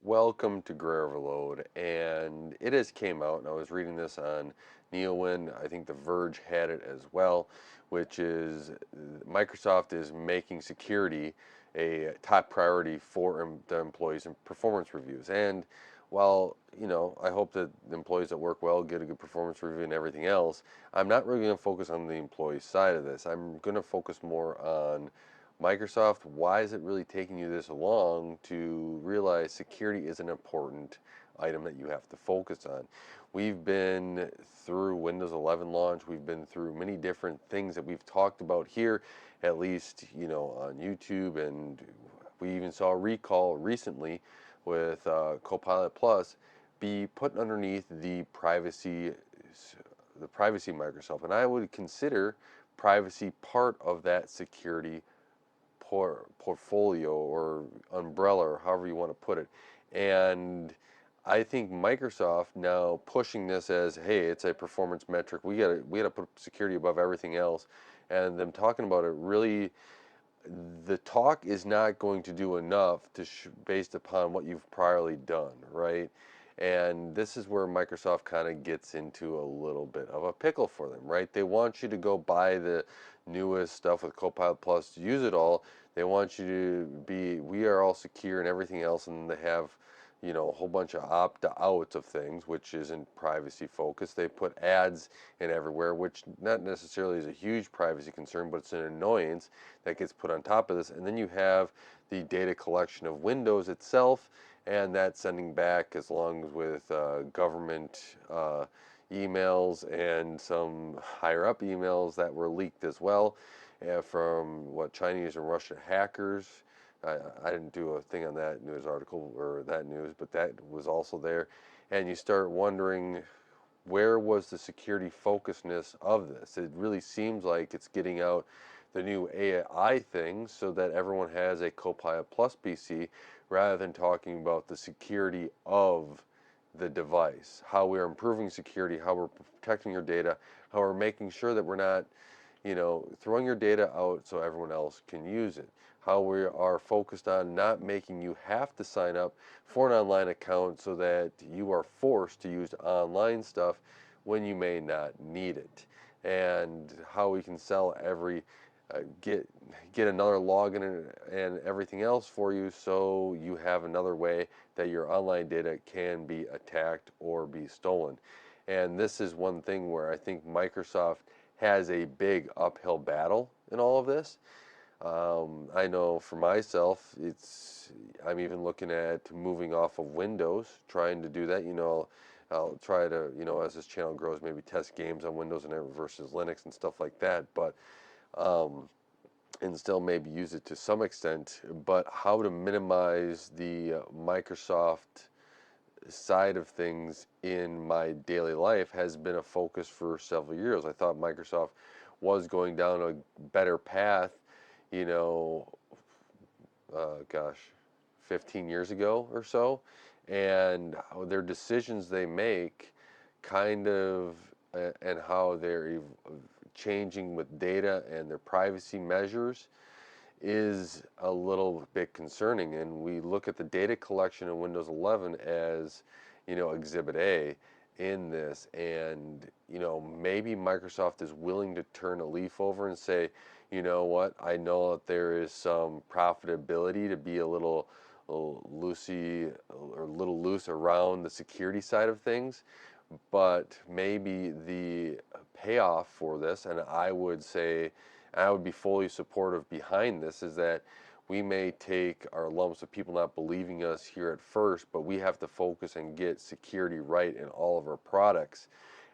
Welcome to Gray Overload, and it has came out, and I was reading this on Neowin. I think The Verge had it as well, which is Microsoft is making security a top priority for the employees in performance reviews. And while, I hope that the employees that work well get a good performance review and everything else, I'm not really going to focus on the employee side of this. I'm going to focus more on Microsoft. Why is it really taking you this long to realize security is an important item that you have to focus on? We've been through Windows 11 launch. We've been through many different things that we've talked about here, at least, on YouTube. And we even saw a recall recently with Copilot Plus be put underneath the privacy Microsoft. And I would consider privacy part of that security portfolio or umbrella or however you want to put it. And I think Microsoft now pushing this as, hey, it's a performance metric. We gotta put security above everything else. And them talking about it really, the talk is not going to do enough based upon what you've priorly done, right? And this is where Microsoft kind of gets into a little bit of a pickle for them, right? They want you to go buy the newest stuff with Copilot Plus to use it all. They want you to be, we are all secure and everything else, and they have, a whole bunch of opt-outs of things, which isn't privacy focused. They put ads in everywhere, which not necessarily is a huge privacy concern, but it's an annoyance that gets put on top of this. And then you have the data collection of Windows itself, and that's sending back as long as with government emails and some higher up emails that were leaked as well from what Chinese and Russian hackers. I didn't do a thing on that news article or that news, but that was also there. And you start wondering, where was the security focusedness of this? It really seems like it's getting out the new AI thing so that everyone has a Copilot Plus PC rather than talking about the security of the device, how we're improving security, how we're protecting your data, how we're making sure that we're not, throwing your data out so everyone else can use it. How we are focused on not making you have to sign up for an online account so that you are forced to use online stuff when you may not need it. And how we can sell get another login and everything else for you so you have another way that your online data can be attacked or be stolen. And this is one thing where I think Microsoft has a big uphill battle in all of this. I know for myself, I'm even looking at moving off of Windows, trying to do that. I'll try to, as this channel grows, maybe test games on Windows and versus Linux and stuff like that. But and still maybe use it to some extent. But how to minimize the Microsoft side of things in my daily life has been a focus for several years. I thought Microsoft was going down a better path, you know, gosh, 15 years ago or so, and how their decisions they make kind of and how they're changing with data and their privacy measures is a little bit concerning. And we look at the data collection in Windows 11 as, Exhibit A in this. And, maybe Microsoft is willing to turn a leaf over and say, you know what, I know that there is some profitability to be a little loose around the security side of things, but maybe the payoff for this, and I would say, I would be fully supportive behind this, is that we may take our lumps of people not believing us here at first, but we have to focus and get security right in all of our products.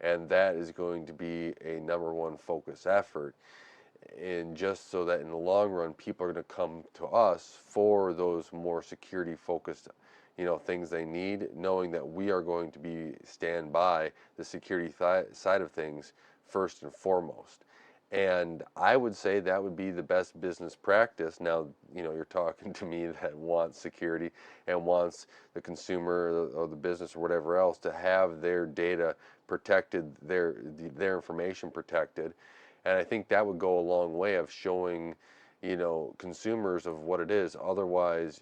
And that is going to be a number one focus effort. And just so that in the long run, people are going to come to us for those more security focused things they need, knowing that we are going to be stand by the security side of things first and foremost. And I would say that would be the best business practice. Now, you're talking to me that wants security and wants the consumer or the business or whatever else to have their data protected, their information protected. And I think that would go a long way of showing, consumers of what it is. Otherwise,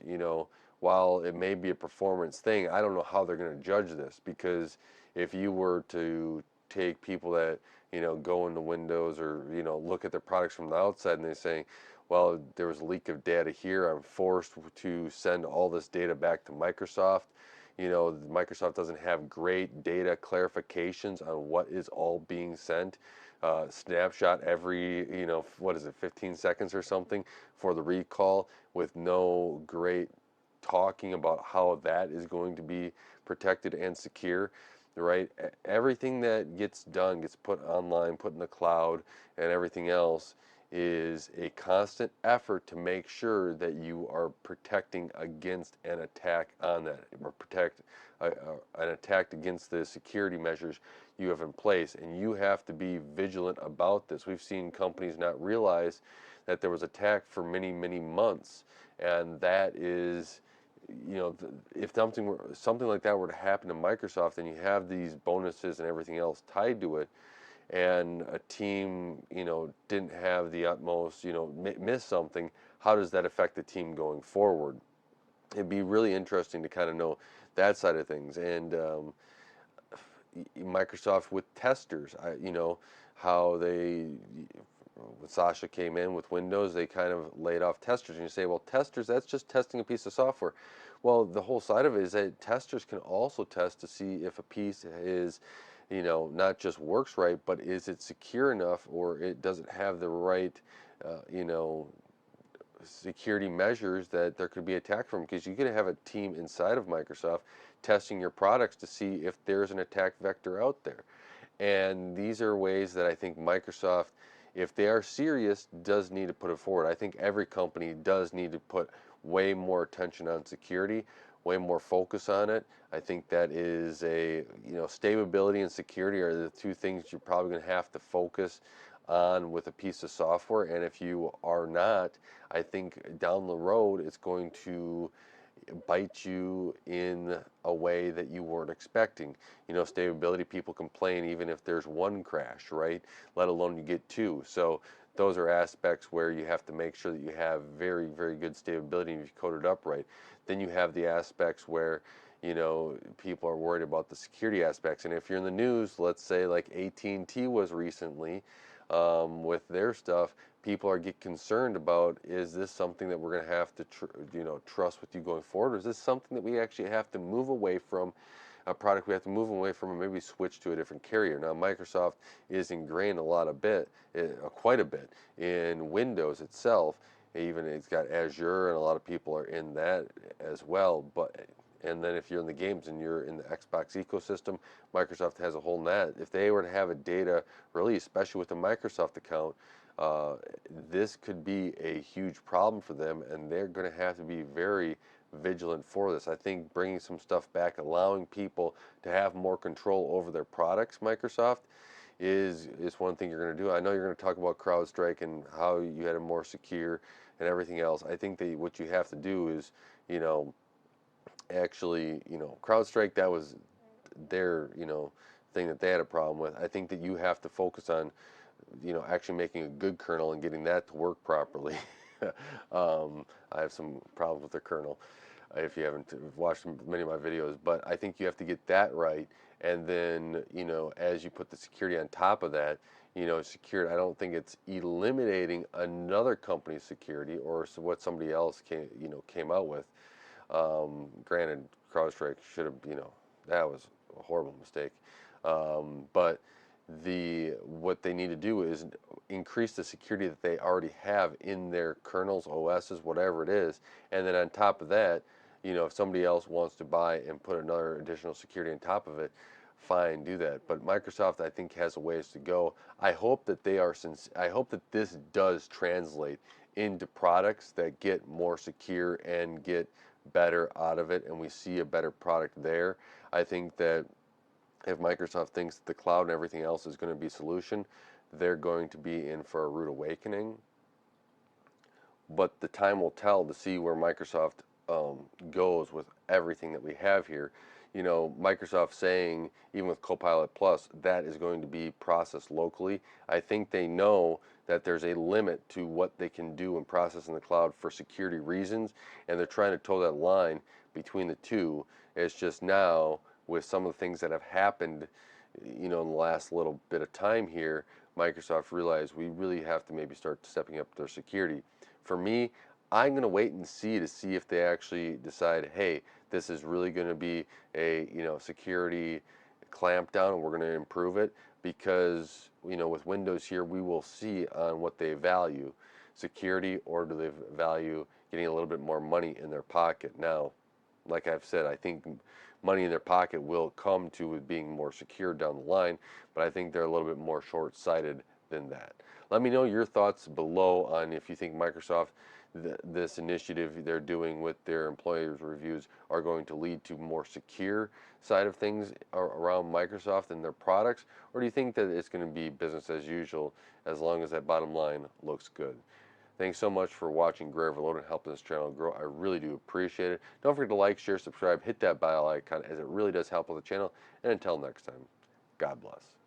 while it may be a performance thing, I don't know how they're going to judge this, because if you were to take people that, go into Windows, or, look at their products from the outside, and they're saying, well, there was a leak of data here, I'm forced to send all this data back to Microsoft. Microsoft doesn't have great data clarifications on what is all being sent. Snapshot every, what is it, 15 seconds or something for the recall, with no great talking about how that is going to be protected and secure, right? Everything that gets done gets put online, put in the cloud, and everything else is a constant effort to make sure that you are protecting against an attack on that, or protect an attack against the security measures you have in place. And you have to be vigilant about this. We've seen companies not realize that there was attack for many, many months, and that is, if something like that were to happen to Microsoft, and you have these bonuses and everything else tied to it, and a team, didn't have the utmost, miss something, how does that affect the team going forward? It'd be really interesting to kind of know that side of things. And Microsoft with testers, how they, when Sasha came in with Windows, they kind of laid off testers. And you say, well, testers, that's just testing a piece of software. Well, the whole side of it is that testers can also test to see if a piece is, not just works right, but is it secure enough, or it doesn't have the right, security measures that there could be attack from. Because you could have a team inside of Microsoft testing your products to see if there's an attack vector out there. And these are ways that I think Microsoft, if they are serious, does need to put it forward. I think every company does need to put way more attention on security, way more focus on it. I think that is stability and security are the two things you're probably going to have to focus on with a piece of software. And if you are not, I think down the road it's going to bite you in a way that you weren't expecting. Stability, people complain even if there's one crash, right? Let alone you get two. So those are aspects where you have to make sure that you have very, very good stability and you've coded up right. Then you have the aspects where, people are worried about the security aspects. And if you're in the news, let's say like AT&T was recently, with their stuff, people are get concerned about, is this something that we're going to have to trust with you going forward, or is this something that we actually have to move away from, a product we have to move away from, and maybe switch to a different carrier? Now Microsoft is ingrained quite a bit in Windows itself. Even it's got Azure, and a lot of people are in that as well. But and then if you're in the games and you're in the Xbox ecosystem, Microsoft has a whole net. If they were to have a data release, especially with the Microsoft account, this could be a huge problem for them, and they're going to have to be very vigilant for this. I think bringing some stuff back, allowing people to have more control over their products, Microsoft, is one thing you're going to do. I know you're going to talk about CrowdStrike and how you had a more secure and everything else. I think that what you have to do is, actually, CrowdStrike, that was their, thing that they had a problem with. I think that you have to focus on, actually making a good kernel and getting that to work properly. I have some problems with the kernel, if you haven't watched many of my videos, but I think you have to get that right. And then, as you put the security on top of that, secured, I don't think it's eliminating another company's security or what somebody else came out with. Granted, CrowdStrike should have, that was a horrible mistake. But what they need to do is increase the security that they already have in their kernels, OSs, whatever it is. And then on top of that, if somebody else wants to buy and put another additional security on top of it, fine, do that. But Microsoft, I think, has a ways to go. I hope that I hope that this does translate into products that get more secure and get better out of it, and we see a better product there. I think that if Microsoft thinks that the cloud and everything else is going to be a solution, they're going to be in for a rude awakening. But the time will tell to see where Microsoft goes with everything that we have here. You know, Microsoft saying, even with Copilot Plus, that is going to be processed locally. I think they know that there's a limit to what they can do and process in the cloud for security reasons, and they're trying to toe that line between the two. It's just now, with some of the things that have happened, you know, in the last little bit of time here, Microsoft realized we really have to maybe start stepping up their security. For me, I'm going to wait and see to see if they actually decide, hey, this is really going to be a, you know, security clampdown and we're going to improve it, because, you know, with Windows here, we will see on what they value, security, or do they value getting a little bit more money in their pocket. Now, like I've said, I think money in their pocket will come to with being more secure down the line, but I think they're a little bit more short-sighted than that. Let me know your thoughts below on if you think Microsoft, this initiative they're doing with their employers reviews, are going to lead to more secure side of things around Microsoft and their products, or do you think that it's going to be business as usual as long as that bottom line looks good? Thanks so much for watching Gray Overload and helping this channel grow. I really do appreciate it. Don't forget to like, share, subscribe, hit that bell icon, as it really does help with the channel. And until next time, God bless.